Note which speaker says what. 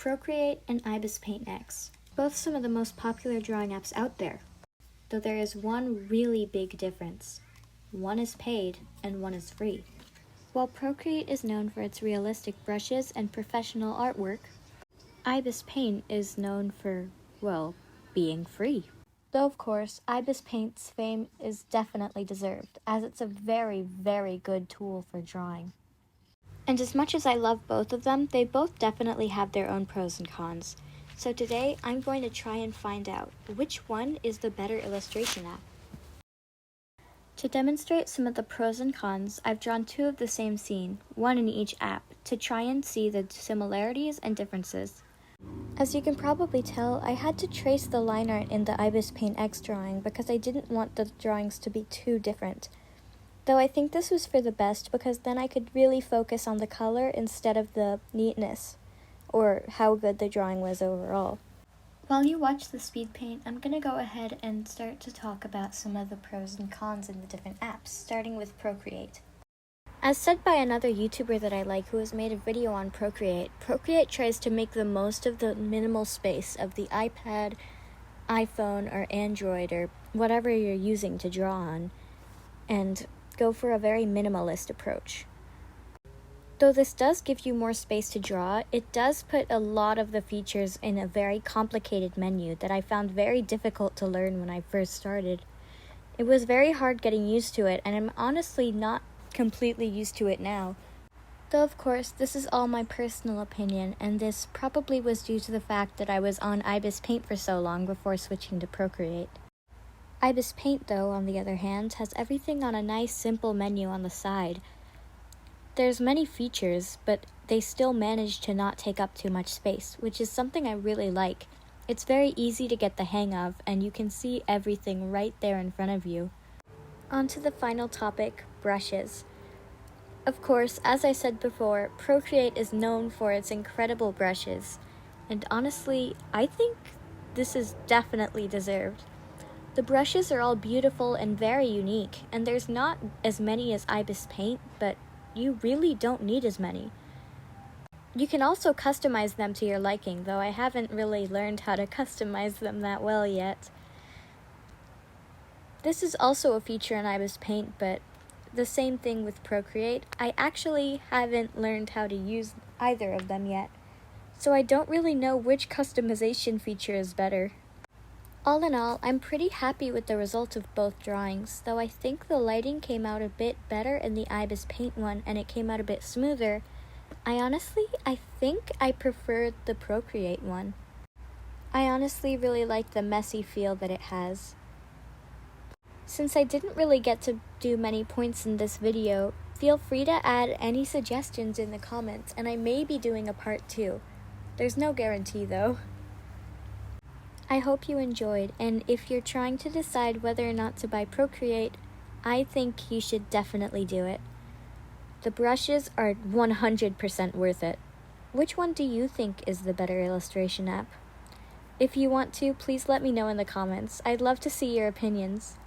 Speaker 1: Procreate and Ibis Paint next. Both some of the most popular drawing apps out there. Though there is one really big difference. One is paid and one is free. While Procreate is known for its realistic brushes and professional artwork, Ibis Paint is known for, well, being free. Though of course, Ibis Paint's fame is definitely deserved, as it's a very, very good tool for drawing. And as much as I love both of them, they both definitely have their own pros and cons. So today, I'm going to try and find out which one is the better illustration app. To demonstrate some of the pros and cons, I've drawn two of the same scene, one in each app, to try and see the similarities and differences. As you can probably tell, I had to trace the line art in the Ibis Paint X drawing because I didn't want the drawings to be too different. Though I think this was for the best because then I could really focus on the color instead of the neatness, or how good the drawing was overall. While you watch the speed paint, I'm going to go ahead and start to talk about some of the pros and cons in the different apps, starting with Procreate. As said by another YouTuber that I like who has made a video on Procreate, Procreate tries to make the most of the minimal space of the iPad, iPhone, or Android, or whatever you're using to draw on, and go for a very minimalist approach. Though this does give you more space to draw, it does put a lot of the features in a very complicated menu that I found very difficult to learn when I first started. It was very hard getting used to it, and I'm honestly not completely used to it now. Though of course, this is all my personal opinion, and this probably was due to the fact that I was on Ibis Paint for so long before switching to Procreate. Ibis Paint, though, on the other hand, has everything on a nice simple menu on the side. There's many features, but they still manage to not take up too much space, which is something I really like. It's very easy to get the hang of, and you can see everything right there in front of you. On to the final topic, brushes. Of course, as I said before, Procreate is known for its incredible brushes, and honestly, I think this is definitely deserved. The brushes are all beautiful and very unique, and there's not as many as Ibis Paint, but you really don't need as many. You can also customize them to your liking, though I haven't really learned how to customize them that well yet. This is also a feature in Ibis Paint, but the same thing with Procreate. I actually haven't learned how to use either of them yet, so I don't really know which customization feature is better. All in all, I'm pretty happy with the result of both drawings, though I think the lighting came out a bit better in the Ibis Paint one and it came out a bit smoother. I think I preferred the Procreate one. I honestly really like the messy feel that it has. Since I didn't really get to do many points in this video, feel free to add any suggestions in the comments and I may be doing a part 2. There's no guarantee though. I hope you enjoyed, and if you're trying to decide whether or not to buy Procreate, I think you should definitely do it. The brushes are 100% worth it. Which one do you think is the better illustration app? If you want to, please let me know in the comments. I'd love to see your opinions.